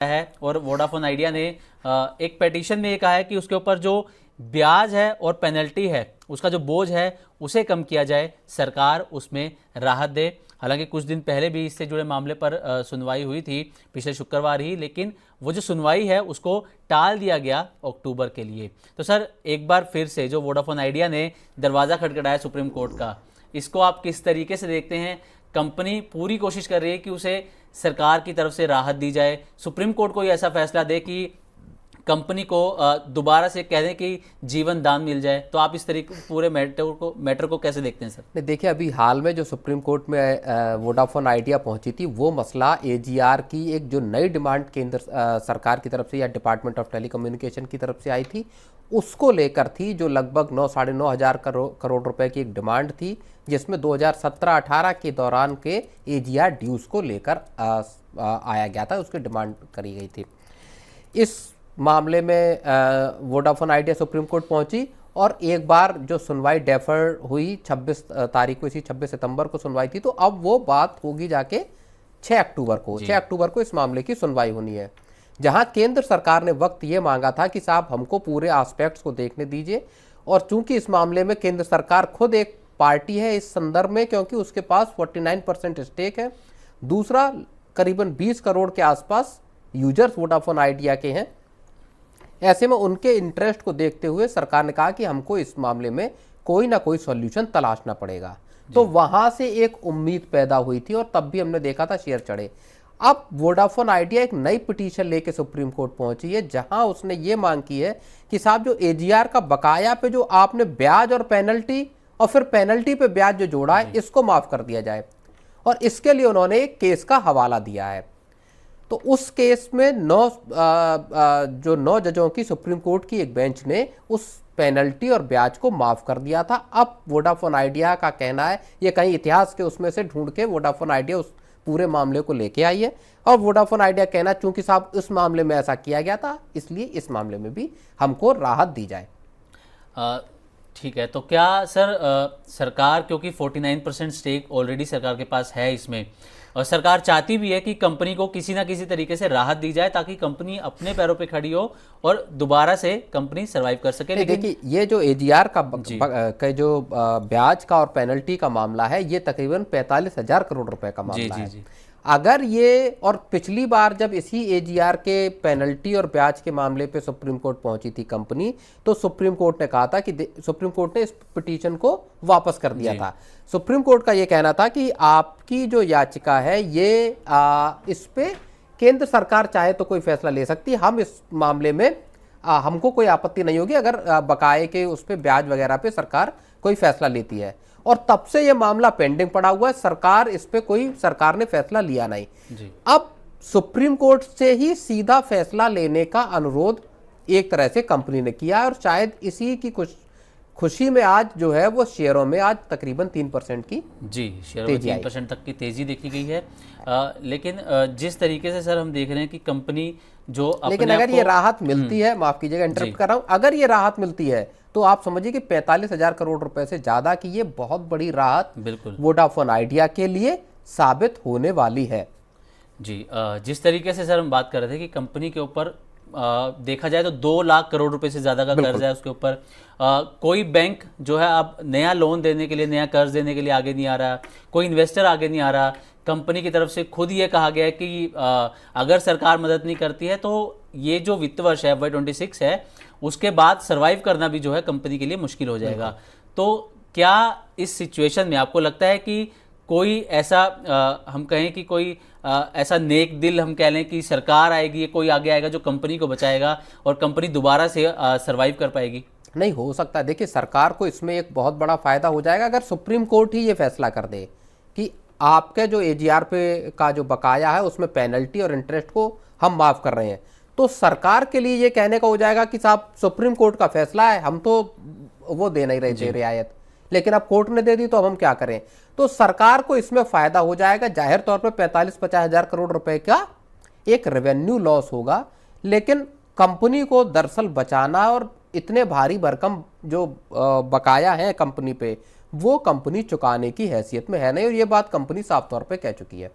है और Vodafone idea ने एक पेटिशन में ये कहा है कि उसके ऊपर जो ब्याज है और पेनल्टी है, उसका जो बोझ है उसे कम किया जाए, सरकार उसमें राहत दे। हालांकि कुछ दिन पहले भी इससे जुड़े मामले पर सुनवाई हुई थी, पिछले शुक्रवार ही, लेकिन वो जो सुनवाई है उसको टाल दिया गया अक्टूबर के लिए। तो सर, एक बार फिर से जो वोडाफोन आइडिया ने दरवाज़ा खटखटाया सुप्रीम कोर्ट का, इसको आप किस तरीके से देखते हैं? कंपनी पूरी कोशिश कर रही है कि उसे सरकार की तरफ से राहत दी जाए, सुप्रीम कोर्ट को ऐसा फैसला दे कि कंपनी को दोबारा से कह दें कि जीवन दान मिल जाए। तो आप इस तरीके पूरे मैटर को कैसे देखते हैं सर? नहीं, देखिए, अभी हाल में जो सुप्रीम कोर्ट में वोडाफोन आइडिया पहुंची थी, वो मसला एजीआर की एक जो नई डिमांड केंद्र सरकार की तरफ से या डिपार्टमेंट ऑफ टेलीकम्युनिकेशन की तरफ से आई थी, उसको लेकर थी, जो लगभग 9-9.5 हज़ार करोड़ रुपए की एक डिमांड थी, जिसमें 2017-18 के दौरान के एजीआर ड्यूज को लेकर आया गया था, उसकी डिमांड करी गई थी। इस मामले में वोडाफोन आइडिया सुप्रीम कोर्ट पहुंची और एक बार जो सुनवाई डेफर हुई, 26 तारीख को, इसी 26 सितंबर को सुनवाई थी, तो अब वो बात होगी जाके 6 अक्टूबर को इस मामले की सुनवाई होनी है, जहां केंद्र सरकार ने वक्त ये मांगा था कि साहब हमको पूरे एस्पेक्ट्स को देखने दीजिए। और चूंकि इस मामले में केंद्र सरकार खुद एक पार्टी है इस संदर्भ में, क्योंकि उसके पास 49% स्टेक है, दूसरा करीबन 20 करोड़ के आसपास यूजर्स वोडाफोन आइडिया के हैं, ऐसे में उनके इंटरेस्ट को देखते हुए सरकार ने कहा कि हमको इस मामले में कोई ना कोई सॉल्यूशन तलाशना पड़ेगा। तो वहां से एक उम्मीद पैदा हुई थी और तब भी हमने देखा था शेयर चढ़े। अब वोडाफोन आइडिया एक नई पिटीशन लेके सुप्रीम कोर्ट पहुंची है, जहां उसने ये मांग की है कि साहब जो एजीआर का बकाया पे जो आपने ब्याज और पेनल्टी और फिर पेनल्टी पे ब्याज जो जोड़ा है, इसको माफ कर दिया जाए। और इसके लिए उन्होंने एक केस का हवाला दिया है। तो उस केस में 9 जजों की सुप्रीम कोर्ट की एक बेंच ने उस पेनल्टी और ब्याज को माफ कर दिया था। अब वोडाफोन आइडिया का कहना है, ये कहीं इतिहास के उसमें से ढूंढ के वोडाफोन आइडिया उस पूरे मामले को लेके आई है, और वोडाफोन आइडिया कहना चूंकि साहब इस मामले में ऐसा किया गया था, इसलिए इस मामले में भी हमको राहत दी जाए। ठीक है, तो क्या सर सरकार, क्योंकि 49% स्टेक ऑलरेडी सरकार के पास है इसमें, और सरकार चाहती भी है कि कंपनी को किसी ना किसी तरीके से राहत दी जाए ताकि कंपनी अपने पैरों पे खड़ी हो और दोबारा से कंपनी सरवाइव कर सके। लेकिन देखिए, ये जो एजीआर का जो ब्याज का और पेनल्टी का मामला है, ये तकरीबन 45,000 करोड़ रुपए का मामला है। जी। अगर ये, और पिछली बार जब इसी एजीआर के पेनल्टी और ब्याज के मामले पे सुप्रीम कोर्ट पहुंची थी कंपनी, तो सुप्रीम कोर्ट ने कहा था कि सुप्रीम कोर्ट ने इस पिटीशन को वापस कर दिया था। सुप्रीम कोर्ट का ये कहना था कि आपकी जो याचिका है, ये इस पे केंद्र सरकार चाहे तो कोई फैसला ले सकती है, हम इस मामले में हमको कोई आपत्ति नहीं होगी अगर बकाये के उस पे ब्याज वगैरह पे सरकार कोई फैसला लेती है। और तब से ये मामला पेंडिंग पड़ा हुआ है, सरकार ने फैसला लिया नहीं जी। अब सुप्रीम कोर्ट से ही सीधा फैसला लेने का अनुरोध एक तरह से कंपनी ने किया, और शायद इसी की कुछ खुशी में आज जो है वो शेयरों में आज तकरीबन 3% की शेयरों में 3% तक की तेजी देखी गई है। लेकिन जिस तरीके से सर हम देख रहे हैं कि कंपनी जो लेकिन अगर ये राहत मिलती है, माफ कीजिएगा इंटरप्ट कर रहा हूं, अगर ये राहत मिलती है तो आप समझिए कि 45,000 करोड़ रुपए से ज्यादा की ये बहुत बड़ी राहत बिल्कुल वोडाफोन आइडिया के लिए साबित होने वाली है जी। जिस तरीके से सर हम बात कर रहे थे कि कंपनी के ऊपर देखा जाए तो 2 लाख करोड़ रुपए से ज्यादा का कर्ज है उसके ऊपर, कोई बैंक जो है अब नया लोन देने के लिए, नया कर्ज देने के लिए आगे नहीं आ रहा, कोई इन्वेस्टर आगे नहीं आ रहा। कंपनी की तरफ से खुद ये कहा गया है कि अगर सरकार मदद नहीं करती है तो ये जो वित्त वर्ष है FY26 है, उसके बाद सरवाइव करना भी जो है कंपनी के लिए मुश्किल हो जाएगा। तो क्या इस सिचुएशन में आपको लगता है कि कोई ऐसा हम कहें कि कोई ऐसा नेक दिल हम कह लें कि सरकार आएगी, कोई आगे आएगा जो कंपनी को बचाएगा और कंपनी दोबारा से सरवाइव कर पाएगी? नहीं हो सकता। देखिए, सरकार को इसमें एक बहुत बड़ा फायदा हो जाएगा अगर सुप्रीम कोर्ट ही ये फैसला कर दे कि आपके जो एजीआर पे का जो बकाया है उसमें पेनल्टी और इंटरेस्ट को हम माफ कर रहे हैं। तो सरकार के लिए ये कहने का हो जाएगा कि साहब सुप्रीम कोर्ट का फैसला है, हम तो वो दे नहीं रहे थे रियायत, लेकिन अब कोर्ट ने दे दी तो अब हम क्या करें। तो सरकार को इसमें फायदा हो जाएगा। जाहिर तौर पर 45-50 हज़ार करोड़ रुपए का एक रेवेन्यू लॉस होगा, लेकिन कंपनी को दरअसल बचाना और इतने भारी भरकम जो बकाया है कंपनी पे, वो कंपनी चुकाने की हैसियत में है नहीं, और ये बात कंपनी साफ तौर पे कह चुकी है।